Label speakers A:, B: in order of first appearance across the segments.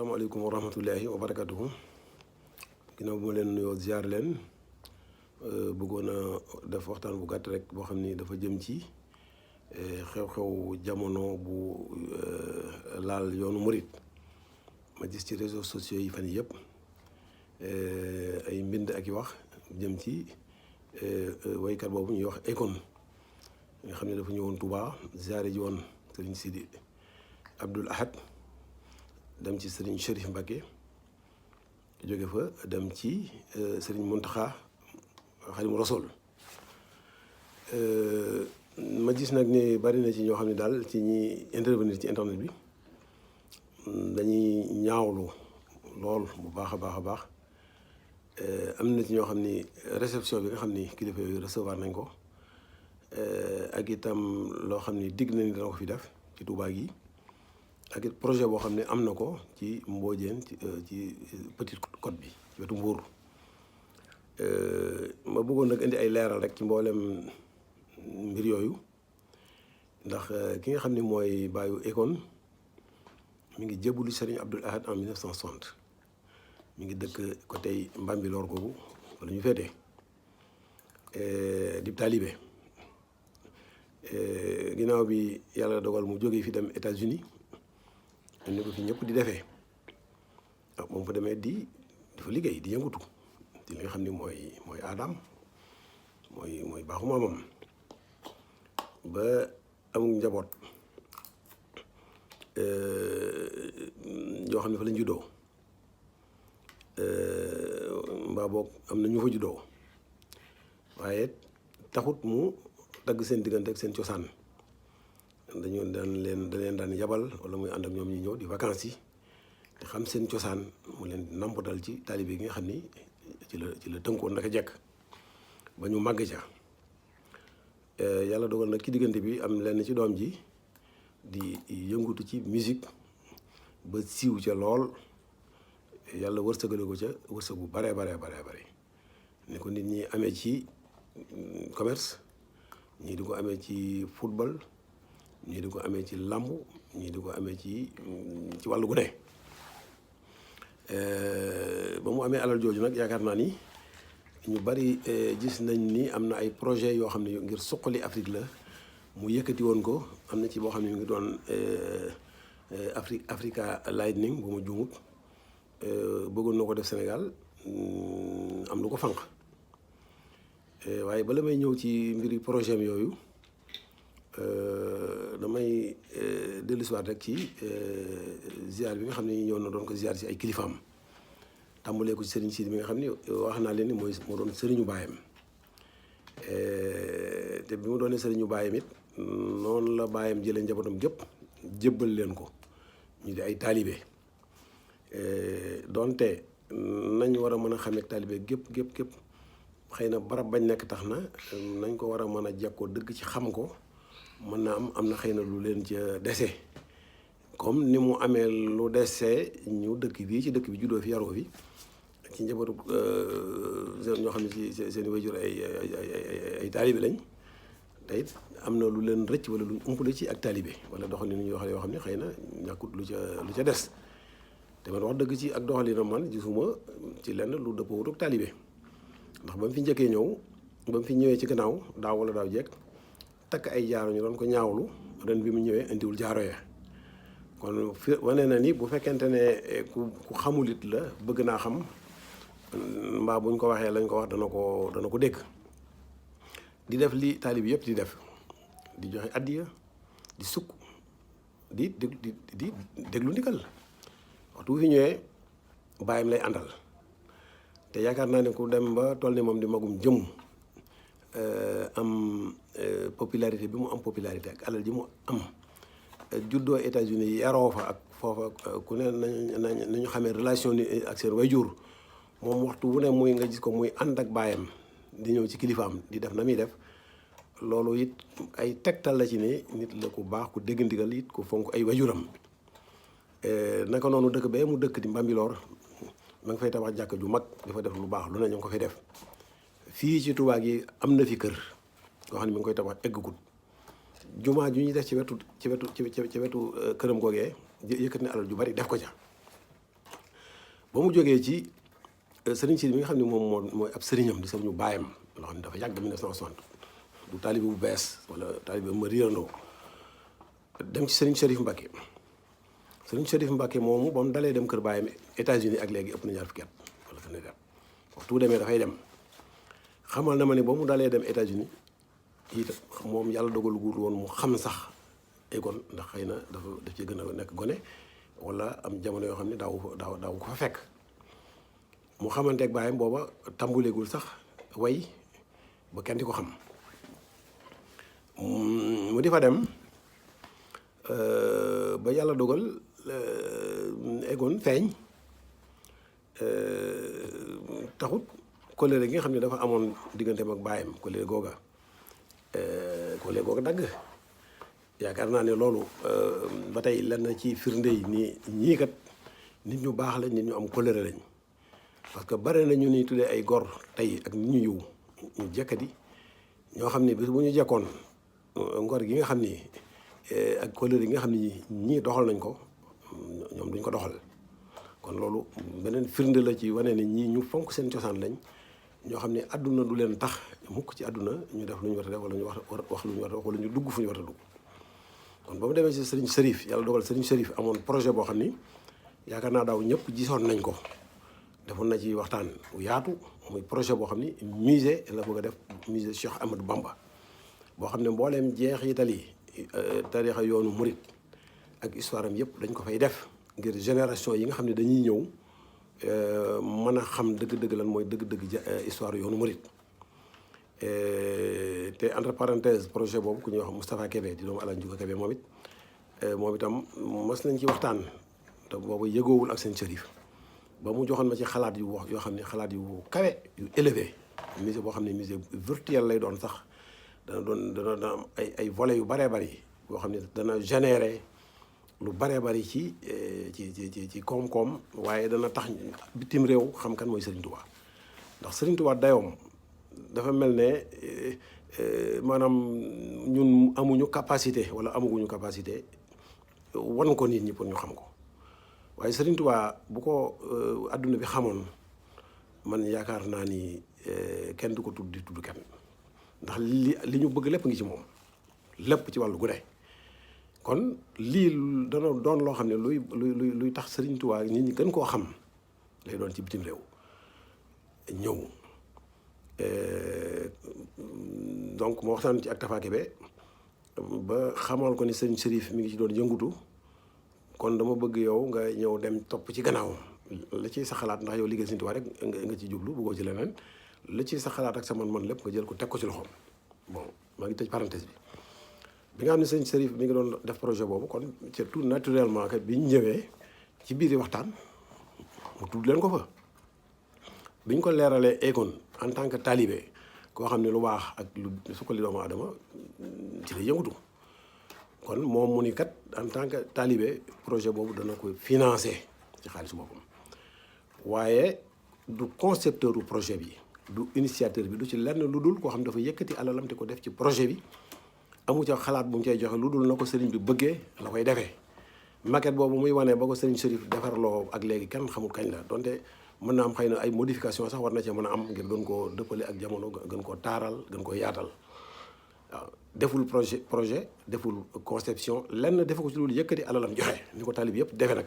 A: salaamaaleykum wa rahmatullahi wa barakatuhu ginnaaw bu ma leen nuyoo ziar leen bëggoon a def waxtaan bu gàtt rek boo xam ni dafa jëm ci xew-xew jamono bu laal yoonu murit ma gis ci réseaux sociaux yi fan yëpp ay mbind ak i wax jëm ci waykat boobu ñuy wax Akon nga xam ne dafa ñëwoon Touba ziare ji woon Serigne Sidi Abdoul Ahad dem ci Serigne Chérif Mbacké jóge fa dem ci Serigne Mountakha Xaadimu Rasuul ma gis nag ne bari na ci ñoo xam ne daal ci ñi intervenir ci internet bi dañuy ñaawlu lool bu baax a baax a baax am na ci ñoo xam ni réception bi nga xam ni kilifa yooyu recevoir nañ ko ak itam loo xam ni digg na ni dana ko fi def ci Touba gi ak it projet boo xam ne am na ko ci Mbodiène ci Petite Côte bi ci wetu Mbour ma bëggoon nag indi ay leeral rek ci mboolem mbir yooyu ndax ki nga xam ne mooy baayu Akon mi ngi jébbalu Serigne Abdoul Ahad en 1960 mi ngi dëkk côté Mbambilor googu wala ñu féetee di taalibe ginnaaw bi yàlla dogal mu jógee fi dem États-Unis ni ko fi ñëpp di defee moom fa demee dafa liggéey di yëngutu ci li nga xam ni mooy aadaam mooy baaxu maamam ba amul njaboot yoo xam ne fa lañ juddoo mbaa boog am na ñu fa juddoo waaye taxut mu dagg seen diggante ak seen cosaan da leen daan yabal wala muy ànd ak ñoom ñi ñëw di vacances yi te xam seen cosaan mu leen nampatal ci taalibe gi nga xam ni ci la tënkoon naka jekk ba ñu màgg ca yàlla dogal nag ci diggante bi am lenn ci doom ji di yëngutu ci musique ba siiw ca lool yàlla wërsëgale ko ca wërsëg bu bare ni ko nit ñi amee ci commerce ñii di ko amee ci football ñii di ko amee ci làmb ñii di ko amee ci wàllu gu ne ba mu amee alal jooju nag yaakaar naa ni ñu bari gis nañ ni am na ay projet yoo xam ne ngir suqali Afrique la mu yëkkati woon ko am na ci boo xam ne mu ngi doon Africa Lightning bu ma juumut bëggoon na ko def Sénégal am lu ko fànq waaye bala may ñëw ci mbiri projet am yooyu damay dellusiwaat rek ci ziar bi nga xam ne ñëw na doon ko ziar ci ay kilifaam tàmbalee ko ci Serigne Sidi mi nga xam ni wax naa leen ni moo doon sëriñu baayam te bi mu doonee sëriñu baayam it noonu la baayam jëlee njabootam gépp jébbal leen ko ñu di ay taalibe donte nañ war a mën a xamee taalibe gépp xëy na barab bañ nekk tax na nañ ko war a mën a jekkoo dëgg ci xam ko mën naa am na xëy na lu leen ca dese comme ni mu amee lu dese ñu dëkk bii ci dëkk bi juddoo fi yaroo fi ci njabootu ñoo xam ne ci seen wayjur ay taalibe lañ te it am na lu leen rëcc wala luñ umpale ci ak taalibe wala doxalin ñu wax yoo xam ne xëy na ñàkkut lu ca des te man wax dëgg ci ak doxalinam man gisuma ci lenn lu dëppoo wut ak taalibe ndax ba mu fi njëkkee ñëw ba mu fi ñëwee ci gannaaw daaw wala daaw jekk takk ay jaaro ñu doon ko ñaawlu ren bi mu ñëwee indiwul jaaro ya kon fi wane na ni bu fekkente ne ku xamulit la bëgg naa xam mbaa buñ ko waxee lañ ko wax dana ko dégg di def li taalib yëpp di def di joxe addiya di sukk di déglu ndigal waxtu bu fi ñëwee bàyyam lay àndal te yaakaar naa ne ku dem ba toll ni moom di magum jëm am popularité bi mu am popularité ak alal ji mu am juddoo États-Unis yaroo fa ak foofa ku ne nañu xamee relation ni ak seen wayjur moom waxtu wu ne muy nga gis ko muy ànd ak baayam di ñëw ci kilifaam di def na muy def loolu it ay tegtal la ci ne nit la ku baax ku dégg ndigal it ku fonk ay wayjuram naka noonu dëkk bee mu dëkk di Mbambilor ma ngi fay tabax jàkk ju mag dafa def lu baax lu ne ñu ngi ko fay def fii ci Touba gi am na fi kër yoo xam ne mi ngi koy tabax eggagut jumaa ju ñuy def ci wetu këram googee yëkkat ne alal ju bari def ko ca ba mu jógee ci sëriñ si mi nga xam ne moom mooy ab sëriñam di sëriñu baayam loo xam ne dafa yàgg 1960 du taalibe bu bees wala taalibe ma riirandoo dem ci sëriñ Chérif Mbacké sëriñ Chérif Mbacké moomu ba mu dalee dem kër baayam États-Unis ak léegi ëpp na ñaar fukki at wala fa nekk waxtu demee dafay dem xamal na ma ne ba mu dalee dem États-Unis itam moom yàlla dogal guur woon mu xam sax école ndax xëy na daf ci gën a nekk gone wala am jamono yoo xam ne daaw ko fa fekk mu xamanteeg baayam booba tàmbuleegul sax way ba kenn di ko xam mu di fa dem ba yàlla dogal egoon feeñ taxut kóllëre gi nga xam ne dafa amoon digganteem ak baayam kóllëre googa dagg yaakaar naa ne loolu ba tey lenn ci firnde yi nii ñii kat nit ñu baax lañ nit ñu am kóllëre lañ parce que bare na ñu ni tuddee ay gor tey ak nit ñu yiw ñu jekkadi ñoo xam ne bis bu ñu jekkoon ngor gi nga xam ni ak kóllëre gi nga xam ni ñii doxal nañ ko ñoom duñ ko doxal kon loolu beneen firnde la ci wane ne ñii ñu fonk seen cosaan lañ ñoo xam ne àdduna du leen tax mukk ci àdduna ñu def lu ñu war a def wala ñu wax lu ñu war a wax wala ñu dugg fu ñu war a dugg kon ba mu demee ci Serigne Chérif yàlla dogal Serigne Chérif amoon projet boo xam ni yaakaar naa daaw ñëpp gisoon nañ ko defoon na ci waxtaan bu yaatu muy projet boo xam ni musée la bëgg a def musée Cheikh Ahmadou Bamba boo xam ne mbooleem jeexital yi tariixa yoonu murit ak histoire am yëpp dañ ko fay def ngir génération yi nga xam ne dañuy ñëw mën a xam dëgg-dëgg lan mooy dëgg-dëgg histoire yoonu murit te entre parenthèse projet boobu ku ñuy wax Moustapha Kébé di doomu Alaaji Njuga Kébé moom itam mas nañ ci waxtaan te boobu yëgoowul ak seen Chérif ba mu joxoon ma ci xalaat yu wax yoo xam ne xalaat yu kawe yu élevé musée boo xam ne musée virtuel lay doon sax dana am ay volets yu baree bari boo xam ne dana générer lu baree bari ci koom-koom waaye dana tax bitim réew xam kan mooy Serigne Touba ndax Serigne Touba dayoom dafa mel ne maanaam ñun amuñu capacité wala amaguñu capacité wan ko nit ñi pour ñu xam ko waaye Serigne Touba bu ko adduna bi xamoon man yaakaar naa ni kenn du ko tudd di tudd kenn ndax li ñu bëgg lépp ngi ci moom lépp ci wàllu gune kon lii dana doon loo xam ne luy tax Serigne Touba nit ñi gën koo xam lay doon ci bitim réew ñëw donc moo waxtaan ci ak Tafa Kébé ba xamal ko ni sëñ Chérif mi ngi ci doon yëngutu kon dama bëgg yow nga ñëw dem topp ci gannaawam la ciy sa xalaat ndax yow liggéey Serigne Touba rek nga ci jublu bëggoo ci leneen la ciy sa xalaat ak sa man lépp nga jël ko teg ko ci loxoom bon maa ngi tëj parenthèse bi nga xam ne sëñ Chérif mi ngi doon def projet boobu kon c'est tout naturellement que bi ñu ñëwee ci biir waxtaan mu tudd leen ko fa bi ñu ko leeralee Akon en tant que talibé koo xam ne lu baax ak lu su ko li doomu aadama ci la yëngutu kon moom mu ni kat en tant que talibé projet boobu dana ko financé ci xaalisu boppam waaye du concepteur du projet bi du initiateur bi du ci lenn lu dul koo xam ne dafa yëkkati alalam te ko def ci projet bi amu ca xalaat bu mu cay joxe lu dul na ko sëriñ bi bëggee la koy defee maquette boobu muy wane ba ko sëriñ Chérif defarloo ak léegi kenn xamul kañ la donte mën na am xëy na ay modification sax war na cee mën a am ngir gën koo dëppale ak jamono gën koo taaral gën koo yaatal waaw deful projet deful conception lenn defe ko ci loolu yëkkati alalam joxe ni ko taalib yëpp defe nag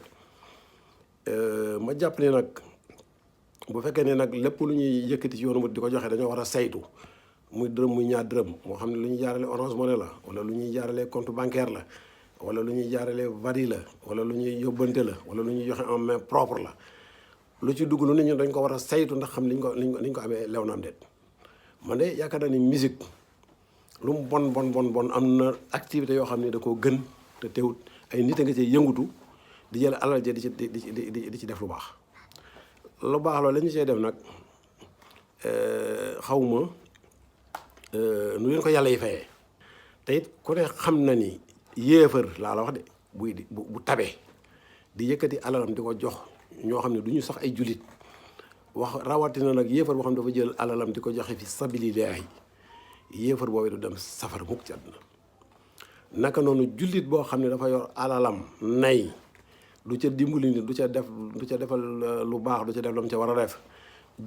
A: ma jàpp ne nag bu fekkee ne nag lépp lu ñuy yëkkati ci yoonu mu di ko joxe dañoo war a saytu muy dërëm muy ñaar dërëm moo xam ne lu ñuy jaarale Orange Money la wala lu ñuy jaarale compte bancaire la wala lu ñuy jaarale Wari la wala lu ñuy yóbbante la wala lu ñuy joxe en main propre la lu ci dugg lu ne ñun dañ ko war a saytu ndax xam liñ ko amee lew na am déet man de yaakaar naa ni musique lu mu bon am na activité yoo xam ne da koo gën te teewut ay nit a nga ci yëngutu di jël alal ja di ci def lu baax loolu la ñu see def nag xawma nu leen ko yàlla yi fayee te it ku ne xam na ni yéefar laa la wax de bu tabee di yëkkati alalam di ko jox ñoo xam ne du ñu sax ay jullit wax rawatina nag yéefar boo xam ne dafa jël alalam di ko joxe fi sabilillahi yéefar boobu du dem safar mukk ci àdduna naka noonu jullit boo xam ne dafa yor alalam nay du ca dimbali nit du ca defal lu baax du ca def lam ca war a def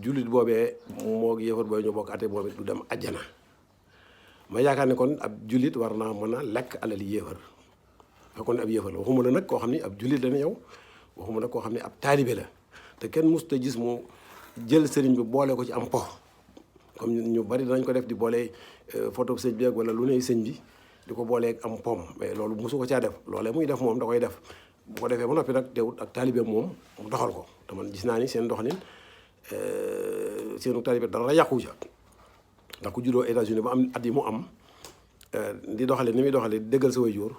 A: jullit boobee moo yéefar booy ñu bokk ate moom it du dem ajjana. ma yaakaar ne kon ab jullit war naa mën a lekk alali yéefar fekkoon ne ab yéefar la waxuma la nag koo xam ni ab jullit la ne yow waxuma nag koo xam ne ab taalibe la te kenn mosut a gis mu jël sëriñ bi boole ko ci am po comme ñu bari danañ ko def di boole photo sëñ bi ak wala lu ne sëñ bi di ko booleeg am pom mais loolu mosu ko caa def loolee muy def moom da koy def bu ko defee ba noppi nag teewut ak taalibe moom mu doxal ko te man gis naa ni seen doxalin seenu taalibe dara yàqu ca ndax ku juddoo États-Unis ba am at yi mu am di doxale ni muy doxale di dëggal sa waajur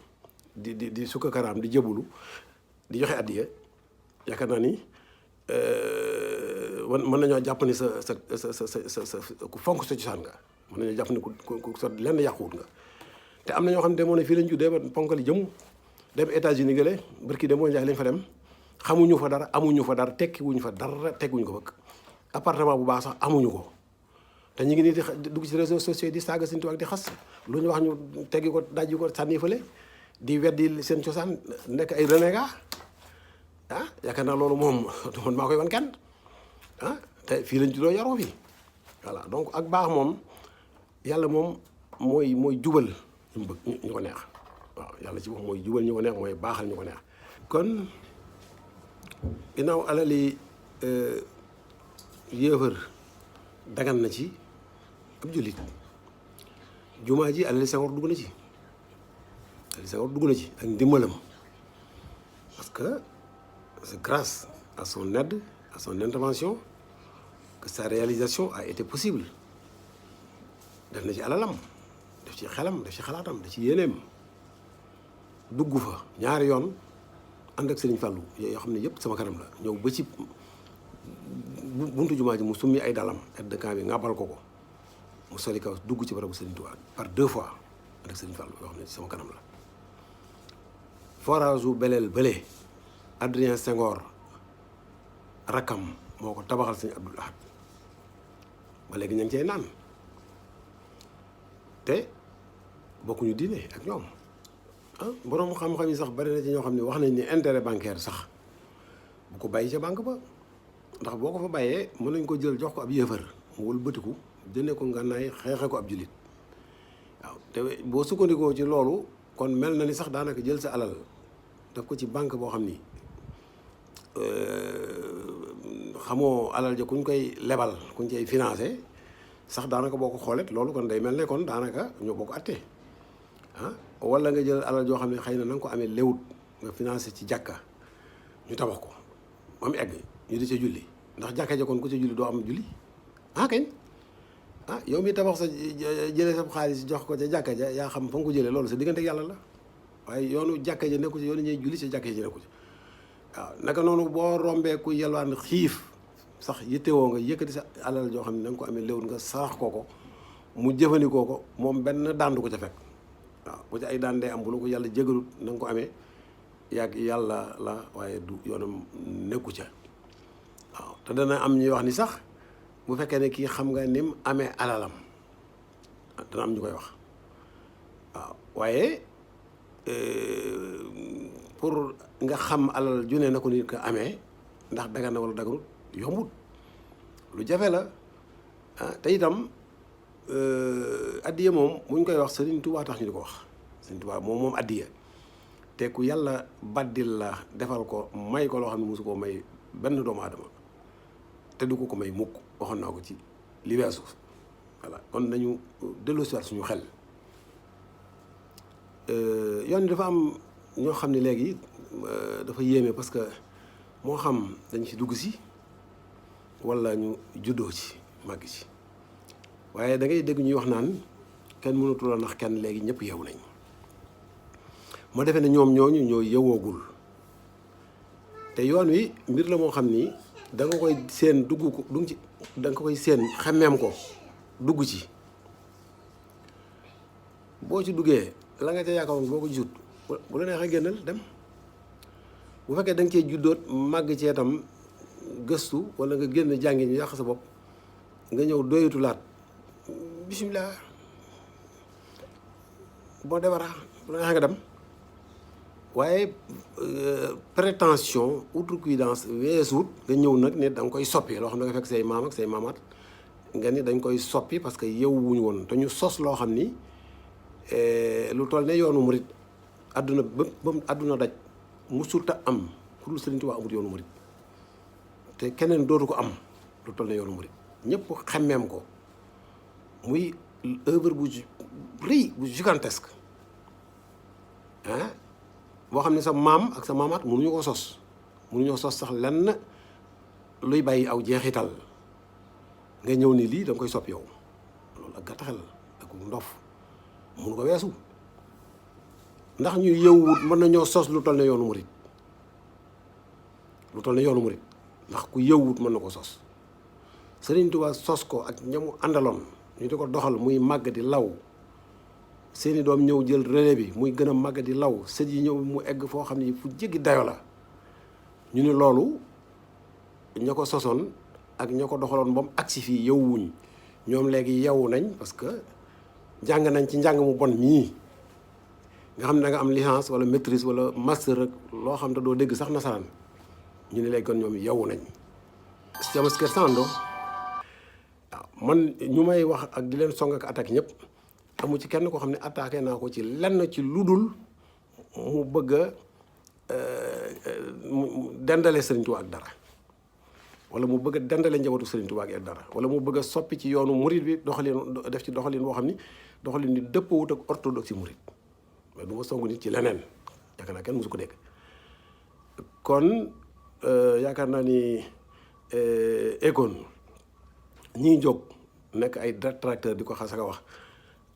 A: di sukka karaam di jëbulu di joxe addiya yaakaar naa ni mën nañoo jàpp ni sa ku fonk sa cosaan nga mën nañoo jàpp ni ku sa lenn yàquwut nga te am na ñoo xam ne demoon na fii lañ juddee ba ponkali jëm dem États-Unis gële barki demoo njaay lañ fa dem xamuñu fa dara amuñu fa dara tekkiwuñu fa dara tegguñu ko bëgg appartement bu baax sax amuñu ko te ñu ngi nii di dugg ci réseaux sociaux di saaga Sëñ Tuubaa ak di xas lu ñu wax ñu teggi ko dajji ko sànni fële di weddi seen cosaan nekk ay renégat yaakaar naa loolu moom man maa koy wan kenn te fii lañ juddoo yaroo fi voilà donc ak baax moom yàlla moom mooy jubal ñu bëgg ñu ko neex waaw yàlla ci moom mooy jubal ñu ko neex mooy baaxal ñu ko neex kon ginnaaw alali yéefar dagan na ci ab jullit jumaa ji alali Senghor dugg na ci ak ndimbalam parce que c'est grâce à son aide à son intervention que sa réalisation a été possible def na ci alalam def ci xelam def ci xalaatam def ci yéeneem dugg fa ñaari yoon ànd ak Serigne Fallou yoo xam ne yëpp sama kanam la ñëw ba ci buntu jumaa ji mu summi ay dalam aide de camp bi ngàbbal ko mu soli kaw dugg ci barabu Serigne Touba par 2 fois ànd ak Serigne Fallou yoo xam ne sama kanam la forage u Belel bële Adrien Senghor rakkam moo ko tabaxal Serigne Abdoul Ahad ba léegi ña ngi cey naan te bokkuñu diine ak ñoom borom xam-xam yi sax bari na ci ñoo xam ne wax nañ ni intérêt bancaire sax bu ko bàyyi ca banque ba ndax boo ko fa bàyyee mën nañ ko jël jox ko ab yéefar mu wëlbatiku jëndee ko ngànnaay xeexe ko ab jullit waaw te boo sukkandikoo ci loolu kon mel na ni sax daanaka jël sa alal daf ko ci banque boo xam ni xamoo alal ja kuñ koy lebal kuñ koy financé sax daanaka boo ko xoolet loolu kon day mel ne kon daanaka ñoo bokk attee wala nga jël alal joo xam ne xëy na nga ko amee léwut nga financé ci jàkka ñu tabax ko am egg ñu di ca julli ndax jàkka ja kon ku ca julli doo am julli kañ yow mi tabax sa jëlee sa xaalis jox ko ca jàkka ja yaa xam fa nga ko jëlee loolu sa diggante ak yàlla la waaye yoonu jàkka ja nekku ci yoonu ñuy julli sa jàkka ja nekku ci waaw naka noonu boo rombee ku yelwaan xiif sax yittewoo nga yëkkati sa alal joo xam ne na nga ko amee léwut nga sarax ko mu jëfandikoo ko moom benn daan du ko ca fekk waaw bu ci ay daan dee am bu la ko yàlla jégalut na nga ko amee yàgg yàlla la waaye du yoonam nekku ca waaw te dana am ñuy wax ni sax bu fekkee ne kii xam nga ni mu amee alalam dana am ñu koy wax waaw waaye pour nga xam alal ju ne na ko nit ko amee ndax dagan na wala daganut yombut lu jafe la te itam addiya moom muñ koy wax Serigne Touba tax ñu di ko wax Serigne Touba moom addiya te ku yàlla baddil la defal ko may ko loo xam ne mosu koo may benn doomu aadama te du ko may mukk waxoon naa ko ci li weesu voilà kon nañu delloosiwaat suñu xel yoon dafa am ñoo xam ne léegi dafa yéeme parce que moo xam dañ ci dugg si wala ñu juddoo ci màgg ci waaye da ngay dégg ñuy wax naan kenn mënatul a nax kenn léegi ñëpp yeewu nañ ma defee ne ñoom ñooñu ñoo yewoogul te yoon wi mbir la moo xam ni da nga koy seen dugg ko dugg ci da nga koy seen xemmeem ko dugg ci boo ci duggee la nga ca yaakaaroon boo ko gisut bu la neexee génnal dem bu fekkee da nga cee juddoot màgg cee tam gëstu wala nga génn jàngi ñu yàq sa bopp nga ñëw doyatu laat bisimilah boo debara bu la neexee nga dem waaye prétention outrecuidance weesuut nga ñëw nag ne da nga koy soppi loo xam ne nga fekk say maam ak say maamaat nga ni dañ koy soppi parce que yow wuñu woon te ñu sos loo xam ni lu toll ne yoonu murit àdduna ba àdduna daj musulta am ku dul Sëriñ Tuubaa amut yoonu murit te keneen dootu ko am lu toll ne yoonu murit ñëpp xemmeem ko muy œuvre bu rëy bu gigantesque ah boo xam ne sa maam ak sa maamaat mënuñu ko sos mënuñoo sos sax lenn luy bàyyi aw jeexital nga ñëw ni lii da nga koy soppi yow loolu ak gàttaxel ak ndof mënu ko weesu ndax ñu yëwwut mën nañoo sos lu toll ne yoonu murit lu toll ne yoonu murit ndax ku yëwwut mën na ko sos Sëriñ Tuubaa sos ko ak ñamu àndaloon ñu di ko doxal muy màgg di law seeni doom ñëw jël relais bi muy gën a màgg di law sët yi ñëw mu egg foo xam ne fu jéggi dayo la ñu ne loolu ña ko sosoon ak ña ko doxaloon ba mu agsi fii yewwuñ ñoom léegi yewu nañ parce que jàng nañ ci njàng mu bon mii nga xam ne da nga am licence wala maîtrise wala master rek loo xam te doo dégg sax nasaraan ñu ne léegi kon ñoom yewu nañ stiamo scherzando waaw man ñu may wax ak di leen song ak attaque ñëpp amu ci kenn koo xam ne attaqué naa ko ci lenn ci lu dul mu bëgg a dendale Sëriñ Tuubaa ak dara wala mu bëgg a dendale njabootu Sëriñ Tuubaa ak dara wala mu bëgg a soppi ci yoonu murit bi doxalin def ci doxalin boo xam ni doxalin ni dëppawut ak orthodoxie murit mais du ma songu nit ci leneen yaakaar naa kenn mosu ko dégg kon yaakaar naa ni Akon ñiy jóg nekk ay détracteur di ko xasaka wax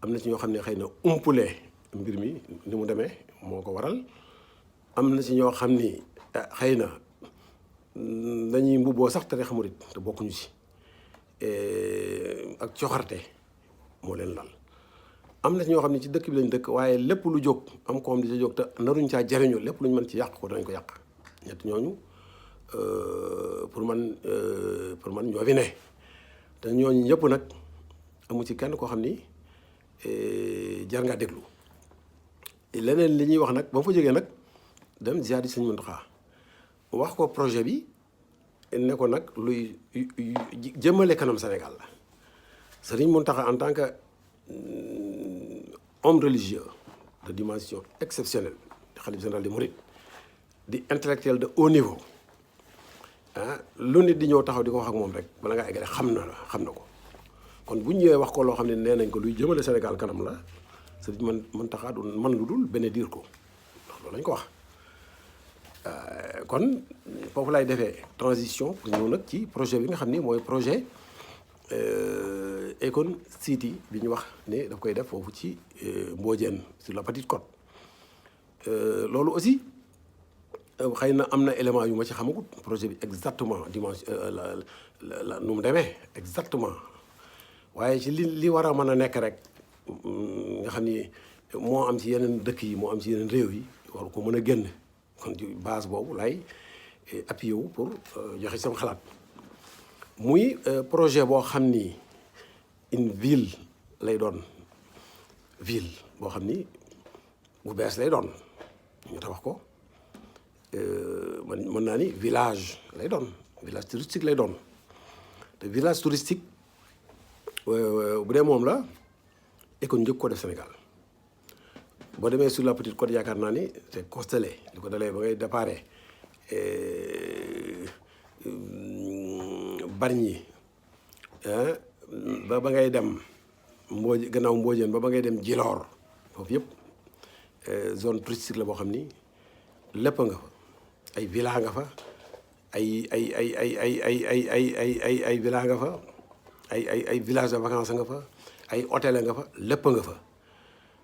A: am na ci ñoo xam ne xëy na umpule mbir mi ni mu demee moo ko waral am na ci ñoo xam ni xëy na dañuy mbubboo sax tariixa murit te bokkuñu ci ak coxarte moo leen lal am na ci ñoo xam ne ci dëkk bi lañ dëkk waaye lépp lu jóg am ko xam di ca jóg te naruñ caa jariñu lépp lu ñu mën ci yàq ko danañ ko yàq ñett ñooñu pour man ñoo fi ne te ñooñu ñëpp nag amu ci kenn koo xam ni jar ngaa déglu leneen li ñuy wax nag ba ma fa jógee nag dem ziyaar Sëñ Muntaxa wax ko projet bi ne ko nag luy jëmale kanam Sénégal la Sëriñ Muntaxa en tant que homme religieux de dimension exceptionnelle xalifa général des mourides di intellectuel de haut niveau lu nit di ñëw taxaw di ko wax ak moom rek bala ngaa eggale xam na ko kon bu ñu ñëwee wax ko loo xam ne nee nañ ko luy jëmale Sénégal kanam la Sëriñ Muntaxa du man lu dul bénédire ko ndax loolu lañ ko wax kon foofu lay defee transition pour ñëw nag ci projet bi nga xam ni mooy projet Akon City bi ñu wax ne daf koy def foofu ci Mbodiène sur la Petite Côte loolu aussi xëy na am na élément yu ma ci xamagut projet bi exactement dimanche la nu mu demee exactement waaye ci li war a mën a nekk rek nga xam ni moo am ci yeneen dëkk yi moo am ci yeneen réew yi war ko mën a génn kon ci base boobu lay appuyé wu pour joxe sama xalaat muy projet boo xam ni une ville lay doon ville boo xam ni bu bees lay doon ñu tabax ko mën naa ni village lay doon village touristique lay doon te village touristique bu dee moom la Akon njëkk ko def Sénégal boo demee sur la Petite Côte yaakaar naa ni c'est constellé li ko dalee ba ngay déparé Bargny ba ngay dem gannaaw Mbodiène ba ngay dem Djilor foofu yëpp zone touristique la boo xam ni lépp nga fa ay villa nga fa ay villa nga fa ay village de vacances nga fa ay hôtel nga fa lépp nga fa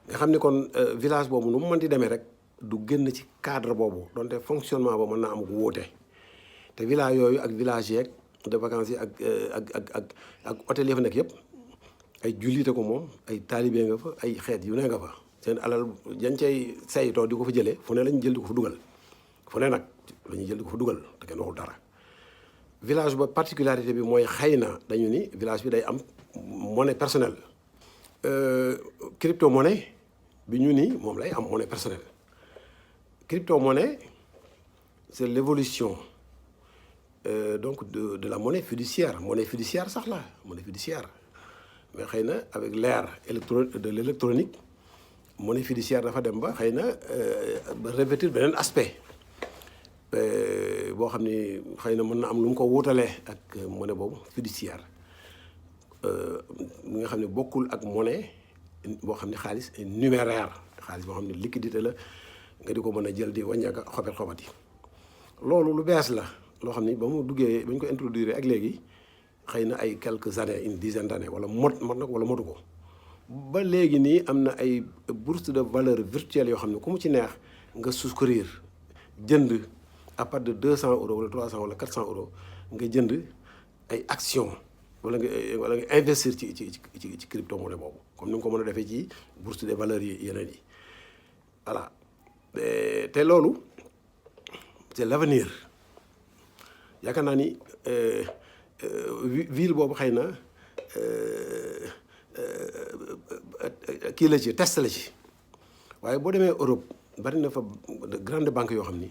A: nga xam ni kon village boobu nu mu mën di demee rek du génn ci cadre boobu donte fonctionnement ba mën naa am wóote te village yooyu ak village yeeg de vacances yi ak hôtel yi fa nekk yëpp ay jullite ko moom ay taalibe nga fa ay xeet yu ne nga fa seen alal yan cay saytoo di ko fa jëlee fu ne lañ jël di ko fa dugal fu ne nag la ñuy jël di ko fa dugal te kenn waxul dara village ba particularité bi mooy xëy na dañu ni village bi day am monnaie personnelle crypto monnaie bi ñu ni moom lay am monnaie personnelle crypto-monnaie c'est l'évolution donc de la monnaie fiduciaire sax la monnaie fiduciaire mais xëy na avec l'ère de l'électronique monnaie fiduciaire dafa dem ba xëy na ba revêtir beneen aspect boo xam ni xëy na mën na am lu mu ko wuutalee ak monnaie boobu fiduciaire mi nga xam ne bokkul ak monnaie boo xam ne xaalis numéraire xaalis boo xam ne liquidité la nga di ko mën a jël di wàññeeka xobat yi loolu lu bees la loo xam ni ba mu duggee ba ñu ko introduire ak léegi xëy na ay quelques années une dizaine d'années wala mot nag wala motu ko ba léegi nii am na ay bourse de valeur virtuelle yoo xam ne ku mu ci neex nga souscrire jënd à partir de 200 euros wala 300 wala 400 euros nga jënd ay actions wala nga investir ci crypto-monnaie boobu comme ni nga ko mën a defee ci bourse des valeurs yi yeneen yi voilà te loolu c'est l'avenir yaakaar naa ni ville boobu xëy na kii la ci test la ci waaye boo demee Europe bari na fa grande banque yoo xam ni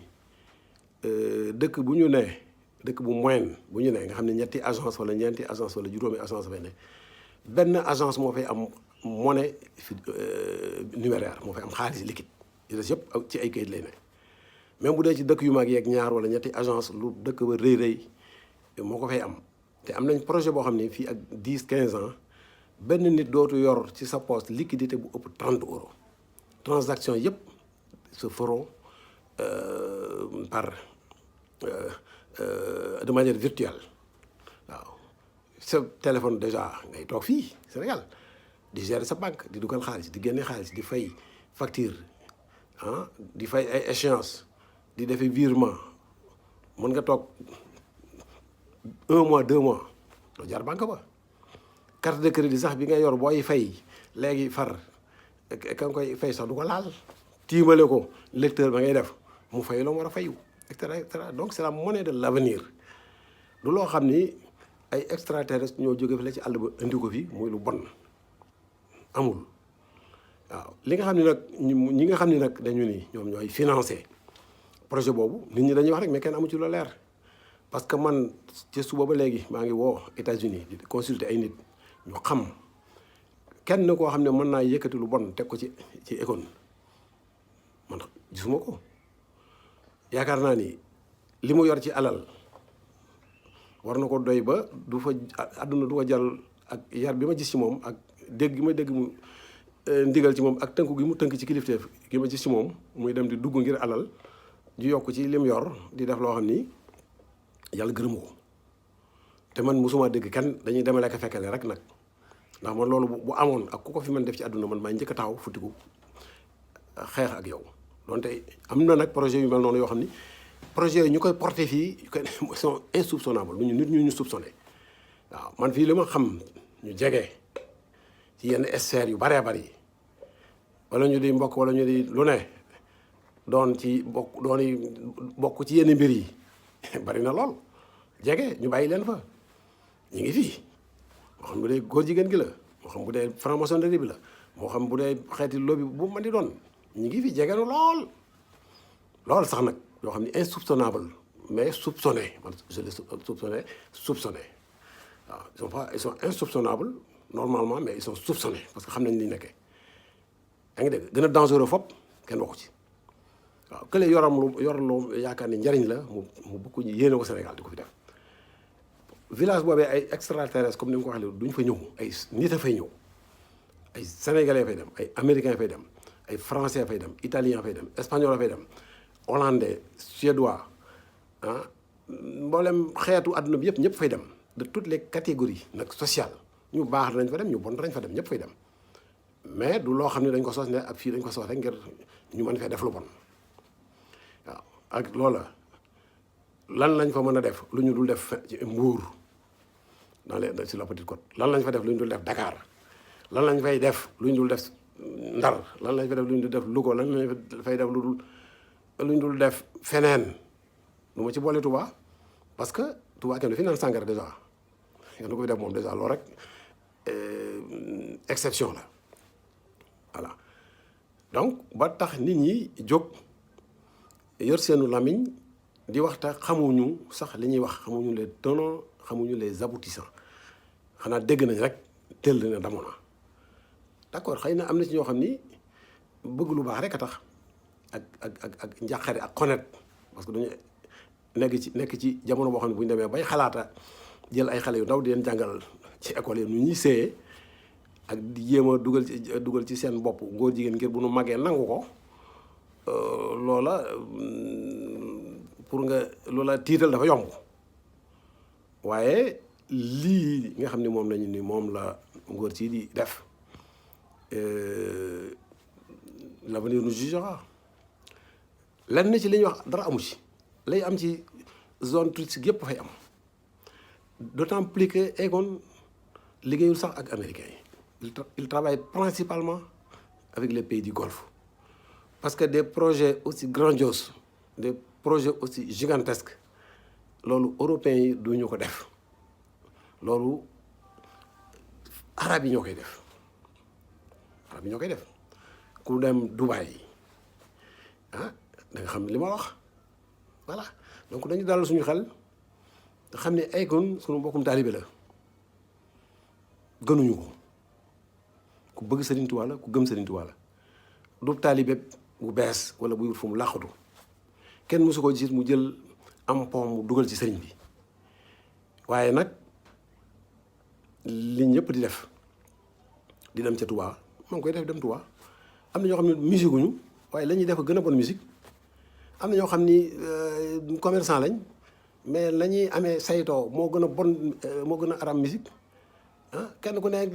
A: dëkk bu ñu ne dëkk bu moyenne bu ñu ne nga xam ne ñetti agence wala ñeenti agence wala juróomi agence fay ne benn agence moo fay am monnaie numéraire moo fay am xaalis liquide yi des yëpp ci ay kayit lay ne même bu dee ci dëkk yu mag yeeg ñaar wala ñetti agence lu dëkk ba rëy moo ko fay am te am nañ projet boo xam ne fii ak 10-15 ans benn nit dootu yor ci sa poste liquidité bu ëpp 30 euros transaction yëpp se feront par de manière virtuelle waaw sa téléphone déjà ngay toog fii Sénégal di gérer sa banque di dugal xaalis di génne xaalis di fay facture di fay ay échéance di defee virement mën nga toog 1 mois 2 mois doo jaar banque ba carte de crédit sax bi nga yor booy fay léegi far ka nga koy fay sax du ko laal tiimale ko lecteur ba ngay def mu fay la mu war a fayu et cetera donc c'est la monnaie de l'avenir du loo xam ni ay extraterrestres ñoo jóge fi la ci àll ba indi ko fi muy lu bon amul waaw li nga xam ne nag ñi nga xam ne nag dañu ni ñoom ñooy financer projet boobu nit ñi dañuy wax rek mais kenn amu ci lu leer parce que man ci suba ba léegi maa ngi woo États-Unis di consulter ay nit ñu xam kenn koo xam ne mën naa yëkkati lu bon teg ko ci économie man gisuma ko yaakaar naa ni li mu yor ci alal war na ko doy ba du fa àdduna du ko jàll ak yar bi ma gis ci moom ak dégg gi ma dégg mu ndigal ci moom ak tënku gi mu tënk ci kilifteef gi ma gis ci moom muy dem di dugg ngir alal di yokk ci lim yor di def loo xam ni yàlla gërëmu ko te man mosuma dégg kenn dañuy demale ko fekkale rek nag ndax man loolu bu amoon ak ku ko fi mën def ci àdduna man maay njëkk a taxaw futtiku xeex ak yow donte am na nag projet yu mel noonu yoo xam ni projet yi ñu koy porté fii sont insoupçonnables lu ñu nit ñu soupçonné waaw man fii li ma xam ñu jege ci yenn sphères yu baree bari wala ñu di mbokk wala ñu di lu ne doon bokk ci yenn mbir yi bari na lool jege ñu bàyyi leen fa ñu ngi fii moo xam bu dee góor jigéen gi la moo xam bu dee franc-maçonnerie bi la moo xam bu dee xeeti lobby bu mën di doon ñu ngi fi jege na lool sax nag yoo xam ne insoupçonnable mais soupçonné man je les soupçonné waaw ils sont insoupçonnables normalement mais ils sont soupçonnés parce que xam nañ li nekkee yaa ngi dégg gën a dangereux fop kenn waxu ci waaw kële yor lu yaakaar ni njariñ la mu bëgg ñu yéene ko Sénégal di ko fi def village boobee ay extraterrestres comme ni nga ko waxee duñ fa ñëw ay nit a fay ñëw ay sénégalais fay dem ay américains fay dem ay français fay dem italien fay dem espagnol fay dem hollandais suédois mboolem xeetu àdduna bi yëpp ñëpp fay dem de toutes les catégories nag sociales ñu baax danañ fa dem ñu bon danañ fa dem ñëpp fay dem mais du loo xam ne dañ ko sos ne ak fii dañ ko sos rek ngir ñu mën fee def lu bon waaw ak loola lan lañ fa mën a def lu ñu dul def ci Mbour sur la Petite Côte lan lañ fa def lu ñu dul def Dakar lan lañ fay def lu ñu dul def Ndar lan lañ fay def lu ñu dul def Louga lan lañ fay def lu ñu dul def feneen lu ma ci boole Touba parce que Touba kenn du fi naan sàngara déjà kenn du ko fi def moom déjà loolu rek exception la voilà donc ba tax nit ñi jóg yor seenu làmmiñ di waxta xamuñu sax li ñuy wax, xamuñu les tenants, xamuñu les aboutissants, xanaa dégg nañ rek tëll na damu na. D'accord, xëy na am na ci ñoo xam ni bëgg lu baax rek a tax ak njàqare ak xonet, parce que dañu nekk ci jamono boo xam ne bu ñu demee bay xalaata jël ay xale yu ndaw di leen jàngal ci école yi nu ñuy séyee ak di jéem a dugal ci seen bopp góor jigéen ngir bu nu màggee nangu ko. Loola pour nga loola tiital dafa yomb, waaye lii nga xam ne moom lañu ni moom la ngóor ci di def, l'avenir nous jugera. lenn ci li ñuy wax dara amu ci, lay am ci zone touristique yëpp fay am, d'autant plus que Akon liggéeyul sax ak américains yi, il travaille principalement avec les pays du Golfe. Parce que des projets aussi grandioses, des projets aussi gigantesques, loolu européens yi du ñu ko def, loolu arab yi ñoo koy def, ku dem Dubaï ah da nga xam li ma wax. Voilà, donc dañu dalal suñu xel te xam ne Akon suñu mbokkum taalibe la, gënuñu ko, ku bëgg Sëriñ Tuubaa la, ku gëm Sëriñ Tuubaa la, du taalibe bu bees wala bu fu mu làqatu. Kenn mësu ko gis mu jël am pom mu dugal ci sëriñ bi, waaye nag li ñëpp di def di dem ca Touba maa ngi koy def dem Touba. Am na ñoo xam ne musique guñu waaye la ñuy def gën a bon musique, am na ñoo xam ni commerçant lañ mais la ñuy amee saytoo moo gën a bon, moo gën a aram musique. Kenn ku ne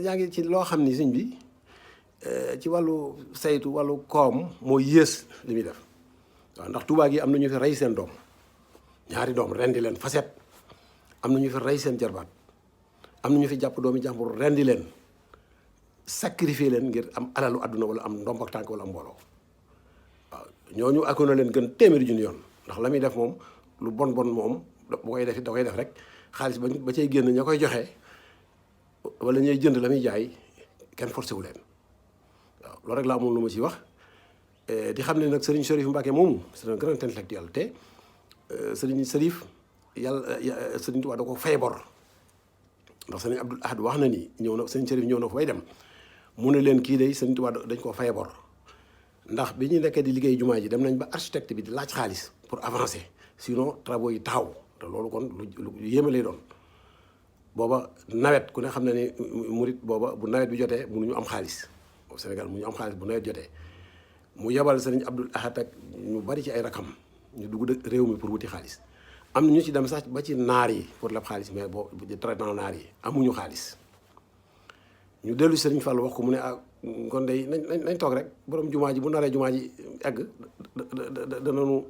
A: yaa ngi ci loo xam ni sëñ bi ci wàllu saytu wàllu koom moo yées li muy def. waaw ndax Touba gi am na ñu fi rey seen doom, ñaari doom rendi leen faset, am na ñu fi rey seen jarbaat, am na ñu fi jàpp doomi jàmbur rendi leen, sacrifier leen ngir am alalu àdduna wala am ndomb ak tànk wala am mbooloo. waaw ñooñu Akon na leen gën téeméeri junni yoon, ndax la muy def moom lu bon moom bu koy def da koy def rek xaalis ba cay génn ña koy joxe wala ñuy jënd la muy jaay kenn forcé wu leen. waaw loolu rek laa amoon lu ma ci wax. di xam ne nag Serigne Chérif Mbacké moomu c'est un grand intellectuel te Serigne Chérif yàlla Serigne Touba da ko fay bor, ndax Serigne Abdoul Ahad wax na ni ñëw na Serigne Chérif ñëw na fa bay dem mu ne leen kii day Serigne Touba dañ koo fay bor, ndax bi ñu nekkee di liggéey jumaa ji dem nañ ba architecte bi di laaj xaalis pour avancer sinon travaux yi taxaw, te loolu kon lu yéeme lay doon. booba nawet ku ne xam ne ni murit booba bu nawet bi jotee mënuñu am xaalis, au Sénégal mënuñu am xaalis bu nawet jotee. mu yebal Serigne Abdoul Ahad ak ñu bari ci ay rakam ñu dugg réew mi pour wuti xaalis. am na ñu ci dem sax ba ci naar yi pour leb xaalis, mais boo di traitement naar yi amuñu xaalis. ñu dellu Serigne Fall wax ko mu ne kon day nañ toog rek borom jumaa ji bu naree jumaa ji egg danañu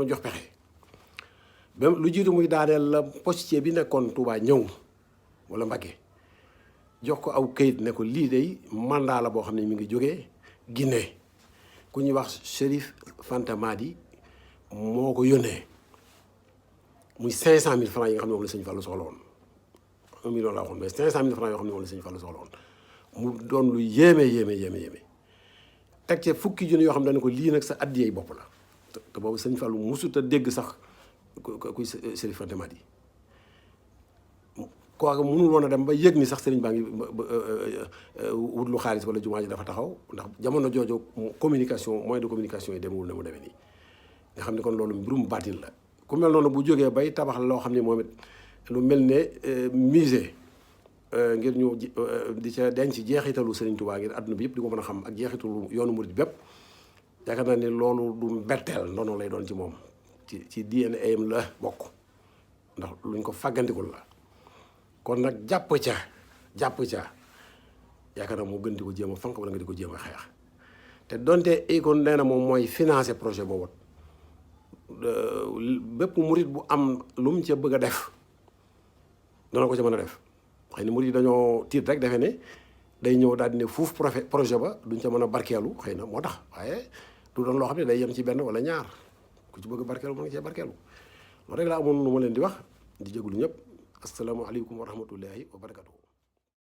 A: jox pexe. même lu jiitu muy daaneel la postier bi nekkoon Touba ñëw wala Mbacké jox ko aw kayit ne ko lii day mandat la boo xam ne mi ngi jógee Guinée, ku ñuy wax Chérif Fanta Madi moo ko yónnee muy 500,000 francs yi nga xam ne moom la Sëñ Fallu soxla woon. 1 million laa waxoon mais 500,000 francs yoo xam ne moom la Sëñ Fallu soxla woon mu doon lu yéeme. teg ca fukki junni yoo xam ne dañ ko lii nag sa addiyey bopp la te boobu Sëñ Fallu musut a dégg sax kuy Chérif Fanta Madi. kooku mënul woon a dem ba yëg ni sax sëriñ baa ngi wut lu xaalis wala jumaa ji dafa taxaw, ndax jamono jooju communication moyen de communication yi demewul na mu demee nii. nga xam ne kon loolu mbirum baatin la. ku mel noonu bu jógee bay tabax loo xam ne moom it lu mel ne musée ngir ñu di ca denc jeexitalu Sëriñ Tuubaa ngir àdduna bi yëpp di ko mën a xam ak jeexitalu yoonu murid bépp, yaakaar naa ne loolu du mbetteel ndono lay doon ci moom ci DNA am la bokk, ndax luñ ko fàggandikul la. kon nag jàpp ca yaakaar naa moo gën di ko jéem a fanq wala nga di ko jéem a xeex. te donte Akon nee na moom mooy financer projet boobu bépp murit bu am lu mu ca bëgg a def dana ko ca mën a def. xëy na murit yi dañoo tiit rek defe ne day ñëw daal di ne fuuf projet ba duñ ca mën a barkeelu, xëy na moo tax, waaye du doon loo xam ne day yem ci benn wala ñaar ku ci bëgg barkeelu mën nga cee barkeelu. loolu rek laa amoon lu ma leen di wax di jégalu ñëpp. asalaamaaleykum wa rahmatullahi wa barakatuh.